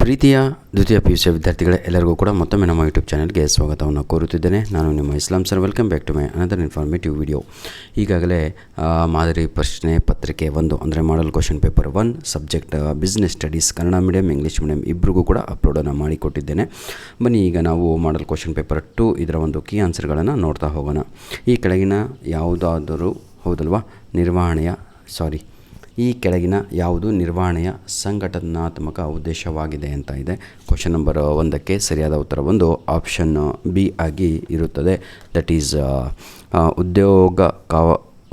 ಪ್ರೀತಿಯ ದ್ವಿತೀಯ PUC ವಿದ್ಯಾರ್ಥಿಗಳೇ, ಎಲ್ಲರಿಗೂ ಕೂಡ ಮತ್ತೊಮ್ಮೆ ನಮ್ಮ ಯೂಟ್ಯೂಬ್ ಚಾನಲ್ಗೆ ಸ್ವಾಗತವನ್ನು ಕೋರುತ್ತಿದ್ದೇನೆ. ನಾನು ನಿಮ್ಮ Islam sir. Welcome back to my another informative video. ಈಗಾಗಲೇ ಮಾದರಿ ಪ್ರಶ್ನೆ ಪತ್ರಿಕೆ 1 ಅಂದರೆ model question paper 1 subject business studies Kannada medium English medium ಇಬ್ಬರಿಗೂ ಕೂಡ ಅಪ್ಲೋಡನ್ನು ಮಾಡಿಕೊಟ್ಟಿದ್ದೇನೆ. ಬನ್ನಿ ಈಗ ನಾವು ಮಾಡಲ್ ಕ್ವಶನ್ ಪೇಪರ್ 2 ಇದರ ಒಂದು ಕೀ ಆನ್ಸರ್ಗಳನ್ನು ನೋಡ್ತಾ ಹೋಗೋಣ. ಈ ಕೆಳಗಿನ ಯಾವುದಾದರೂ ಈ ಕೆಳಗಿನ ಯಾವುದು ನಿರ್ವಹಣೆಯ ಸಂಘಟನಾತ್ಮಕ ಉದ್ದೇಶವಾಗಿದೆ ಅಂತ ಇದೆ. ಕ್ವಶನ್ ನಂಬರ್ 1ಕ್ಕೆ ಸರಿಯಾದ ಉತ್ತರ ಒಂದು ಆಪ್ಷನ್ ಬಿ ಆಗಿ ಇರುತ್ತದೆ. ದಟ್ ಈಸ್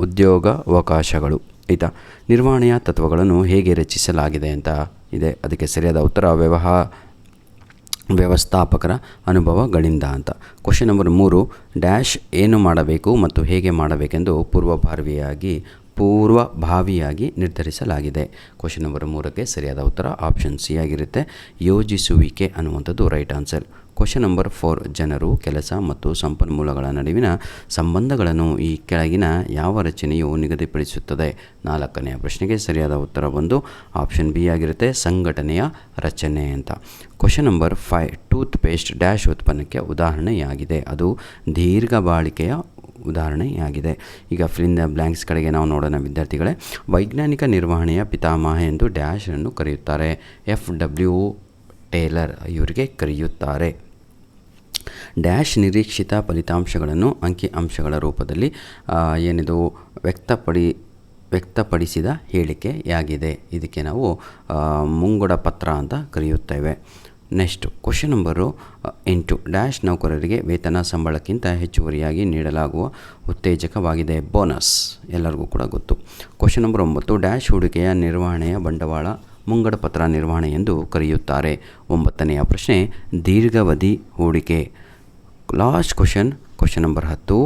ಉದ್ಯೋಗಾವಕಾಶಗಳು. ಆಯಿತಾ, ನಿರ್ವಹಣೆಯ ತತ್ವಗಳನ್ನು ಹೇಗೆ ರಚಿಸಲಾಗಿದೆ ಅಂತ ಇದೆ. ಅದಕ್ಕೆ ಸರಿಯಾದ ಉತ್ತರ ವ್ಯವಸ್ಥಾಪಕರ ಅನುಭವಗಳಿಂದ ಅಂತ. ಕ್ವಶನ್ ನಂಬರ್ 3 ಡ್ಯಾಶ್ ಏನು ಮಾಡಬೇಕು ಮತ್ತು ಹೇಗೆ ಮಾಡಬೇಕೆಂದು ಪೂರ್ವಭಾವಿಯಾಗಿ ನಿರ್ಧರಿಸಲಾಗಿದೆ. ಕ್ವಶನ್ ನಂಬರ್ 3ಕ್ಕೆ ಸರಿಯಾದ ಉತ್ತರ ಆಪ್ಷನ್ ಸಿ ಆಗಿರುತ್ತೆ. ಯೋಜಿಸುವಿಕೆ ಅನ್ನುವಂಥದ್ದು ರೈಟ್ ಆನ್ಸರ್. ಕ್ವಶನ್ ನಂಬರ್ 4 ಜನರು, ಕೆಲಸ ಮತ್ತು ಸಂಪನ್ಮೂಲಗಳ ನಡುವಿನ ಸಂಬಂಧಗಳನ್ನು ಈ ಕೆಳಗಿನ ಯಾವ ರಚನೆಯು ನಿಗದಿಪಡಿಸುತ್ತದೆ? 4ನೇ ಪ್ರಶ್ನೆಗೆ ಸರಿಯಾದ ಉತ್ತರ ಒಂದು ಆಪ್ಷನ್ ಬಿ ಆಗಿರುತ್ತೆ, ಸಂಘಟನೆಯ ರಚನೆ ಅಂತ. Question number 5 tooth paste dash ಉತ್ಪನ್ನಕ್ಕೆ ಉದಾಹರಣೆಯಾಗಿದೆ. ಅದು ದೀರ್ಘ ಬಾಳಿಕೆಯ ಉದಾಹರಣೆಯಾಗಿದೆ. ಈಗ ಫಿಲ್ ದ ಬ್ಲ್ಯಾಂಕ್ಸ್ ಕಡೆಗೆ ನಾವು ನೋಡೋಣ ವಿದ್ಯಾರ್ಥಿಗಳೇ. ವೈಜ್ಞಾನಿಕ ನಿರ್ವಹಣೆಯ ಪಿತಾಮಹ ಎಂದು ಡ್ಯಾಶ್ ಅನ್ನು ಕರೆಯುತ್ತಾರೆ. FW ಟೇಲರ್ ಇವರಿಗೆ ಕರೆಯುತ್ತಾರೆ. ಡ್ಯಾಶ್ ನಿರೀಕ್ಷಿತ ಫಲಿತಾಂಶಗಳನ್ನು ಅಂಕಿಅಂಶಗಳ ರೂಪದಲ್ಲಿ ವ್ಯಕ್ತಪಡಿಸಿದ ಹೇಳಿಕೆಯಾಗಿದೆ. ಇದಕ್ಕೆ ನಾವು ಮುಂಗಡ ಪತ್ರ ಅಂತ ಕರೆಯುತ್ತೇವೆ. ನೆಕ್ಸ್ಟ್ ಕ್ವಶನ್ ನಂಬರು 8 ಡ್ಯಾಶ್ ನೌಕರರಿಗೆ ವೇತನ ಸಂಬಳಕ್ಕಿಂತ ಹೆಚ್ಚುವರಿಯಾಗಿ ನೀಡಲಾಗುವ ಉತ್ತೇಜಕವಾಗಿದೆ. ಬೋನಸ್ ಎಲ್ಲರಿಗೂ ಕೂಡ ಗೊತ್ತು. ಕ್ವಶನ್ ನಂಬರ್ 9 ಡ್ಯಾಶ್ ಹೂಡಿಕೆಯ ನಿರ್ವಹಣೆಯ ಬಂಡವಾಳ ಮುಂಗಡ ಪತ್ರ ನಿರ್ವಹಣೆ ಎಂದು ಕರೆಯುತ್ತಾರೆ. 9ನೆಯ ಪ್ರಶ್ನೆ ದೀರ್ಘಾವಧಿ ಹೂಡಿಕೆ. ಲಾಸ್ಟ್ ಕ್ವಶನ್ ನಂಬರ್ 10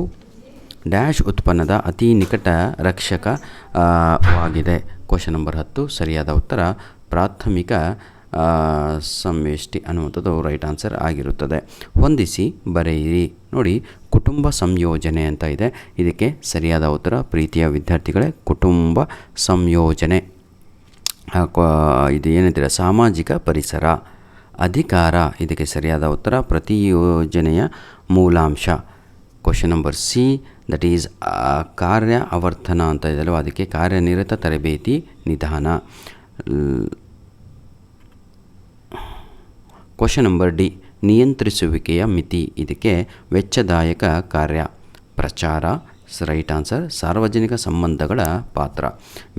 ಡ್ಯಾಶ್ ಉತ್ಪನ್ನದ ಅತಿ ನಿಕಟ ರಕ್ಷಕವಾಗಿದೆ. ಕ್ವಶನ್ ನಂಬರ್ 10 ಸರಿಯಾದ ಉತ್ತರ ಪ್ರಾಥಮಿಕ ಸಂವೇಷ್ಟಿ ಅನ್ನುವಂಥದ್ದು ರೈಟ್ ಆನ್ಸರ್ ಆಗಿರುತ್ತದೆ. ಹೊಂದಿಸಿ ಬರೆಯಿರಿ. ನೋಡಿ, ಕುಟುಂಬ ಸಂಯೋಜನೆ ಅಂತ ಇದೆ. ಇದಕ್ಕೆ ಸರಿಯಾದ ಉತ್ತರ ಪ್ರೀತಿಯ ವಿದ್ಯಾರ್ಥಿಗಳೇ ಕುಟುಂಬ ಸಂಯೋಜನೆ. ಇದು ಏನಿದೆ ಸಾಮಾಜಿಕ ಪರಿಸರ. ಅಧಿಕಾರ ಇದಕ್ಕೆ ಸರಿಯಾದ ಉತ್ತರ ಪ್ರತಿಯೋಜನೆಯ ಮೂಲಾಂಶ. Question number C that is ಕಾರ್ಯ ಆವರ್ತನ ಅಂತ ಇದೆಯಲ್ವ, ಅದಕ್ಕೆ ಕಾರ್ಯನಿರತ ತರಬೇತಿ ನಿಧಾನ. ಕ್ವಶನ್ ನಂಬರ್ ಡಿ ನಿಯಂತ್ರಿಸುವಿಕೆಯ ಮಿತಿ. ಇದಕ್ಕೆ ವೆಚ್ಚದಾಯಕ ಕಾರ್ಯ. ಪ್ರಚಾರ ರೈಟ್ ಆನ್ಸರ್. ಸಾರ್ವಜನಿಕ ಸಂಬಂಧಗಳ ಪಾತ್ರ.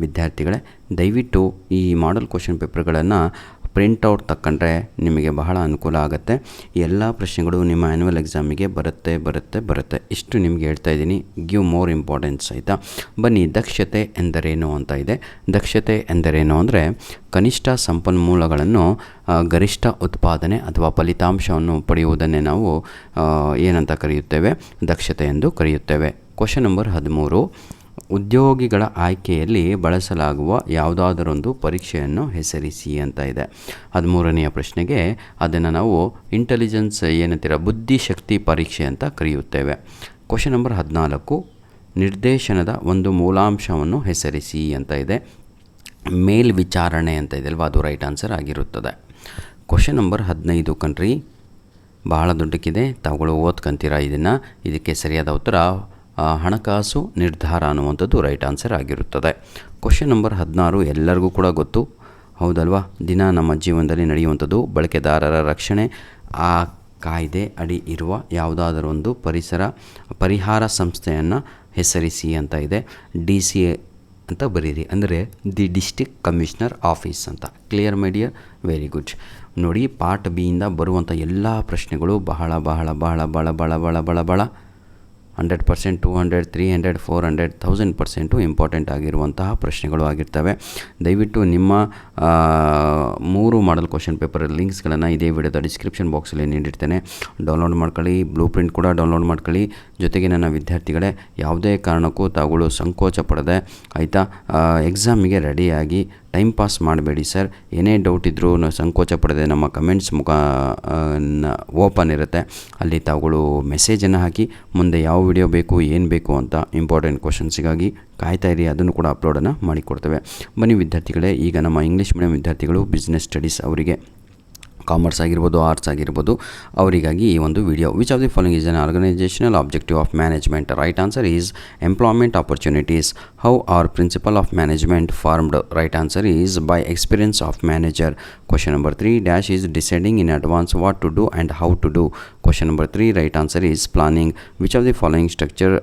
ವಿದ್ಯಾರ್ಥಿಗಳೇ ದಯವಿಟ್ಟು ಈ ಮಾಡೆಲ್ ಕ್ವಶನ್ ಪೇಪರ್ಗಳನ್ನು ಪ್ರಿಂಟೌಟ್ ತಗೊಂಡ್ರೆ ನಿಮಗೆ ಬಹಳ ಅನುಕೂಲ ಆಗುತ್ತೆ. ಎಲ್ಲ ಪ್ರಶ್ನೆಗಳು ನಿಮ್ಮ ಆ್ಯನ್ಯುವಲ್ ಎಕ್ಸಾಮಿಗೆ ಬರುತ್ತೆ. ಇಷ್ಟು ನಿಮಗೆ ಹೇಳ್ತಾ ಇದ್ದೀನಿ. Give more importance. ಆಯಿತಾ, ಬನ್ನಿ ದಕ್ಷತೆ ಎಂದರೇನು ಅಂತ ಇದೆ. ದಕ್ಷತೆ ಎಂದರೇನು ಅಂದರೆ ಕನಿಷ್ಠ ಸಂಪನ್ಮೂಲಗಳನ್ನು ಗರಿಷ್ಠ ಉತ್ಪಾದನೆ ಅಥವಾ ಫಲಿತಾಂಶವನ್ನು ಪಡೆಯುವುದನ್ನೇ ನಾವು ಏನಂತ ಕರೆಯುತ್ತೇವೆ? ದಕ್ಷತೆ ಎಂದು ಕರೆಯುತ್ತೇವೆ. ಕ್ವಶನ್ ನಂಬರ್ 13 ಉದ್ಯೋಗಿಗಳ ಆಯ್ಕೆಯಲ್ಲಿ ಬಳಸಲಾಗುವ ಯಾವುದಾದರೊಂದು ಪರೀಕ್ಷೆಯನ್ನು ಹೆಸರಿಸಿ ಅಂತ ಇದೆ. 13ನೆಯ ಪ್ರಶ್ನೆಗೆ ಅದನ್ನು ನಾವು ಇಂಟೆಲಿಜೆನ್ಸ್ ಬುದ್ಧಿಶಕ್ತಿ ಪರೀಕ್ಷೆ ಅಂತ ಕರೆಯುತ್ತೇವೆ. ಕ್ವಶನ್ ನಂಬರ್ 14 ನಿರ್ದೇಶನದ ಒಂದು ಮೂಲಾಂಶವನ್ನು ಹೆಸರಿಸಿ ಅಂತ ಇದೆ. ಮೇಲ್ವಿಚಾರಣೆ ಅಂತ ಇದೆ ಅಲ್ವಾ, ಅದು ರೈಟ್ ಆನ್ಸರ್ ಆಗಿರುತ್ತದೆ. ಕ್ವಶನ್ ನಂಬರ್ 15 ಕಣ್ರಿ, ಬಹಳ ದೊಡ್ಡಕ್ಕಿದೆ, ತಾವುಗಳು ಓದ್ಕೊಂತೀರಾ ಇದನ್ನು. ಇದಕ್ಕೆ ಸರಿಯಾದ ಉತ್ತರ ಹಣಕಾಸು ನಿರ್ಧಾರ ಅನ್ನುವಂಥದ್ದು ರೈಟ್ ಆನ್ಸರ್ ಆಗಿರುತ್ತದೆ. ಕ್ವಶನ್ ನಂಬರ್ 16 ಎಲ್ಲರಿಗೂ ಕೂಡ ಗೊತ್ತು, ಹೌದಲ್ವಾ? ದಿನ ನಮ್ಮ ಜೀವನದಲ್ಲಿ ನಡೆಯುವಂಥದ್ದು ಬಳಕೆದಾರರ ರಕ್ಷಣೆ. ಆ ಕಾಯ್ದೆ ಅಡಿ ಇರುವ ಯಾವುದಾದರೂ ಒಂದು ಪರಿಹಾರ ಸಂಸ್ಥೆಯನ್ನು ಹೆಸರಿಸಿ ಅಂತ ಇದೆ. DCA ಅಂತ ಬರೀರಿ, ಅಂದರೆ ದಿ ಡಿಸ್ಟ್ರಿಕ್ಟ್ ಕಮಿಷನರ್ ಆಫೀಸ್ ಅಂತ. Clear my dear? Very good. ನೋಡಿ, ಪಾರ್ಟ್ ಬಿಯಿಂದ ಬರುವಂಥ ಎಲ್ಲ ಪ್ರಶ್ನೆಗಳು ಬಹಳ 100%, 200, 300, 400, 1000% ಇಂಪಾರ್ಟೆಂಟ್ ಆಗಿರುವಂತಹ ಪ್ರಶ್ನೆಗಳು ಆಗಿರ್ತವೆ. ದಯವಿಟ್ಟು ನಿಮ್ಮ 3 ಮಾಡಲ್ ಕ್ವಶನ್ ಪೇಪರ್ ಲಿಂಕ್ಸ್ಗಳನ್ನು ಇದೇ ವಿಡಿಯೋದ ಡಿಸ್ಕ್ರಿಪ್ಷನ್ ಬಾಕ್ಸಲ್ಲಿ ನೀಡಿರ್ತೇನೆ. ಡೌನ್ಲೋಡ್ ಮಾಡ್ಕೊಳ್ಳಿ. ಬ್ಲೂ ಪ್ರಿಂಟ್ ಕೂಡ ಡೌನ್ಲೋಡ್ ಮಾಡ್ಕೊಳ್ಳಿ. ಜೊತೆಗೆ ನನ್ನ ವಿದ್ಯಾರ್ಥಿಗಳೇ ಯಾವುದೇ ಕಾರಣಕ್ಕೂ ತಾವುಗಳು ಸಂಕೋಚ ಪಡದೆ, ಆಯಿತಾ, ಎಕ್ಸಾಮಿಗೆ ರೆಡಿಯಾಗಿ ಟೈಮ್ ಪಾಸ್ ಮಾಡಬೇಡಿ ಸರ್. ಏನೇ ಡೌಟ್ ಇದ್ದರೂ ಸಂಕೋಚ ಪಡದೆ ನಮ್ಮ ಕಮೆಂಟ್ಸ್ ಓಪನ್ ಇರುತ್ತೆ, ಅಲ್ಲಿ ತಾವುಗಳು ಮೆಸೇಜನ್ನು ಹಾಕಿ ಮುಂದೆ ಯಾವ ವಿಡಿಯೋ ಬೇಕು ಏನು ಬೇಕು ಅಂತ ಇಂಪಾರ್ಟೆಂಟ್ ಕ್ವಶನ್ಸಿಗಾಗಿ ಕಾಯ್ತಾ ಇರಿ. ಅದನ್ನು ಕೂಡ ಅಪ್ಲೋಡನ್ನು ಮಾಡಿಕೊಡ್ತೇವೆ. ಬನ್ನಿ ವಿದ್ಯಾರ್ಥಿಗಳೇ, ಈಗ ನಮ್ಮ ಇಂಗ್ಲೀಷ್ ಮೀಡಿಯಂ ವಿದ್ಯಾರ್ಥಿಗಳು ಬಿಸ್ನೆಸ್ ಸ್ಟಡೀಸ್ ಅವರಿಗೆ ಕಾಮರ್ಸ್ ಆಗಿರ್ಬೋದು, ಆರ್ಟ್ಸ್ ಆಗಿರ್ಬೋದು, ಅವರಿಗಾಗಿ ಈ ಒಂದು video. Which of the following is an organisational objective of management? Right answer is employment opportunities. How are principle of management formed? Right answer is by experience of manager. Question number 3 dash is deciding in advance what to do and how to do. Question number 3 right answer is planning. Which of the following structure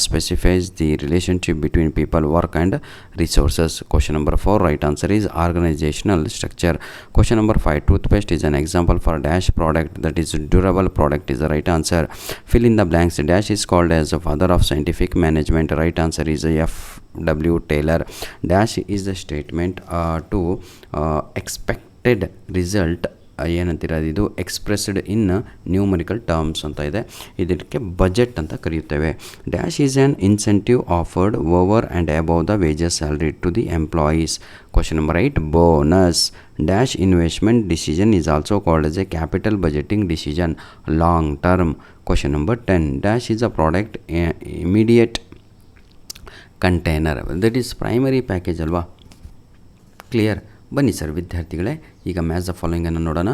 specifies the relationship between people, work and resources? Question number 4 right answer is organisational structure. Question number 5 toothpaste is an example for dash product that is durable product is the right answer. Fill in the blanks. Dash is called as the father of scientific management. Right answer is F.W. Taylor. Dash is the statement to expected result ಏನಂತೀರ ಇದು expressed in numerical terms ಅಂತ ಇದೆ. ಇದಕ್ಕೆ budget ಅಂತ ಕರೆಯುತ್ತೇವೆ. Dash is an incentive offered over and above the wages salary to the employees. Question number 8 bonus. Dash investment decision is also called as a capital budgeting decision long term. Question number 10 dash is a product immediate container. That is primary package ಅಲ್ವಾ? Clear. ಬನ್ನಿ sir ವಿದ್ಯಾರ್ಥಿಗಳೇ, ಈಗ match the ಫಾಲೋಯಿಂಗನ್ನು ನೋಡೋಣ.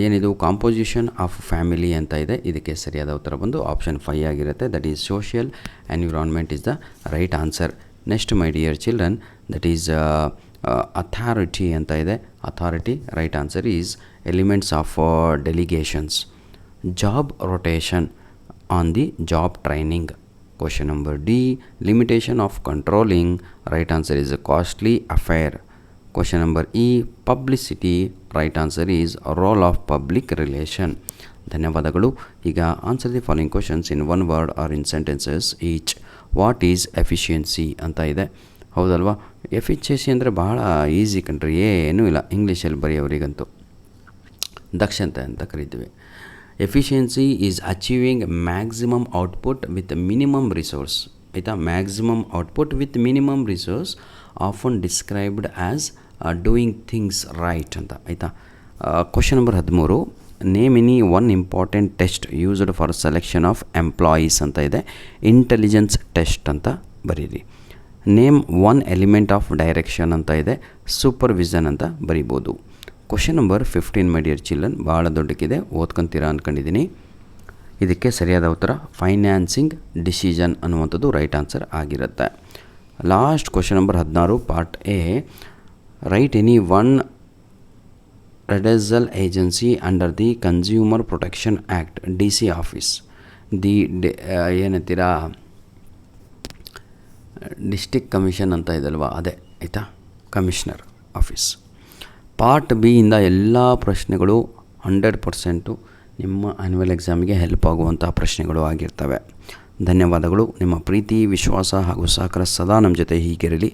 ಏನಿದು composition of family ಅಂತ ಇದೆ. ಇದಕ್ಕೆ ಸರಿಯಾದ ಉತ್ತರ ಬಂದು ಆಪ್ಷನ್ 5 ಆಗಿರುತ್ತೆ. That is social environment is the right answer. Next my dear children, that is authority ಅಂತ ಇದೆ. Authority right answer is elements of delegations. Job rotation on the job training. Question number D limitation of controlling. Right answer is a costly affair. Question number E publicity. Right answer is role of public relation. ಧನ್ಯವಾದಗಳು. ಈಗ answer the following questions in one word or in sentences each. What is efficiency ಅಂತ ಇದೆ, ಹೌದಲ್ವಾ? Efficiency ಅಂದರೆ ಬಹಳ easy ಕಣ್ರಿ, ಏನೂ ಇಲ್ಲ. ಇಂಗ್ಲೀಷಲ್ಲಿ ಬರೆಯೋರಿಗಂತೂ ದಕ್ಷತೆ ಅಂತ ಕರಿತೀವಿ. Efficiency is achieving maximum output with minimum resource. ಆಯಿತಾ? Maximum output with minimum resource often described as doing things right ಅಂತ. ಆಯಿತಾ? Question number 13 name any one important test used for selection of employees ಅಂತ ಇದೆ. Intelligence test ಅಂತ ಬರೀರಿ. Name one element of direction ಅಂತ ಇದೆ. Supervision ಅಂತ ಬರಿಬೋದು. Question number 15 my dear children, ಭಾಳ ದೊಡ್ಡಕ್ಕಿದೆ, ಓದ್ಕೊತೀರಾ ಅಂದ್ಕೊಂಡಿದ್ದೀನಿ. ಇದಕ್ಕೆ ಸರಿಯಾದ ಉತ್ತರ ಫೈನಾನ್ಸಿಂಗ್ ಡಿಸಿಷನ್ ಅನ್ನುವಂಥದ್ದು ರೈಟ್ ಆನ್ಸರ್ ಆಗಿರುತ್ತೆ. Last question number 16 part A. Write any one redressal agency under the consumer protection act DC office. ಏನಂತೀರಾ ಡಿಸ್ಟಿಕ್ ಕಮಿಷನ್ ಅಂತ ಇದಲ್ವಾ, ಅದೇ. ಆಯಿತಾ? Commissioner office. ಪಾರ್ಟ್ ಬಿ ಇಂದ ಎಲ್ಲ ಪ್ರಶ್ನೆಗಳು 100% ನಿಮ್ಮ ಆ್ಯನ್ಯುವಲ್ ಎಕ್ಸಾಮಿಗೆ ಹೆಲ್ಪ್ ಆಗುವಂಥ ಪ್ರಶ್ನೆಗಳು ಆಗಿರ್ತವೆ. ಧನ್ಯವಾದಗಳು. ನಿಮ್ಮ ಪ್ರೀತಿ, ವಿಶ್ವಾಸ ಹಾಗೂ ಸಹಕಾರ ಸದಾ ನಮ್ಮ ಜೊತೆ ಹೀಗಿರಲಿ.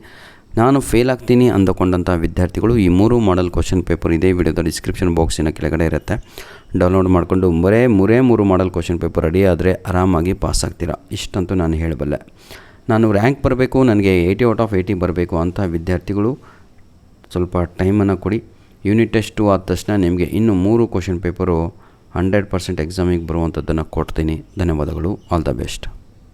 ನಾನು ಫೇಲ್ ಆಗ್ತೀನಿ ಅಂದುಕೊಂಡಂಥ ವಿದ್ಯಾರ್ಥಿಗಳು ಈ 3 ಮಾಡೆಲ್ ಕ್ವಶನ್ ಪೇಪರ್ ಇದೇ ವಿಡಿಯೋದ ಡಿಸ್ಕ್ರಿಪ್ಷನ್ ಬಾಕ್ಸಿನ ಕೆಳಗಡೆ ಇರುತ್ತೆ. ಡೌನ್ಲೋಡ್ ಮಾಡಿಕೊಂಡು ಮೂರೇ 3 ಮಾಡೆಲ್ ಕ್ವಶನ್ ಪೇಪರ್ ರೆಡಿ ಆದರೆ ಆರಾಮಾಗಿ ಪಾಸ್ ಆಗ್ತೀರಾ. ಇಷ್ಟಂತೂ ನಾನು ಹೇಳಬಲ್ಲೆ. ನಾನು ರ್ಯಾಂಕ್ ಬರಬೇಕು, ನನಗೆ 80 ಔಟ್ ಆಫ್ 80 ಬರಬೇಕು ಅಂತ ವಿದ್ಯಾರ್ಥಿಗಳು ಸ್ವಲ್ಪ ಟೈಮನ್ನು ಕೊಡಿ. ಯೂನಿಟ್ ಟೆಸ್ಟ್ 2 ಆದ ತಕ್ಷಣ ನಿಮಗೆ ಇನ್ನೂ 3 ಕ್ವಶನ್ ಪೇಪರು 100% ಎಕ್ಸಾಮಿಗೆ ಬರುವಂಥದ್ದನ್ನು ಕೊಡ್ತೀನಿ. ಧನ್ಯವಾದಗಳು. All the best.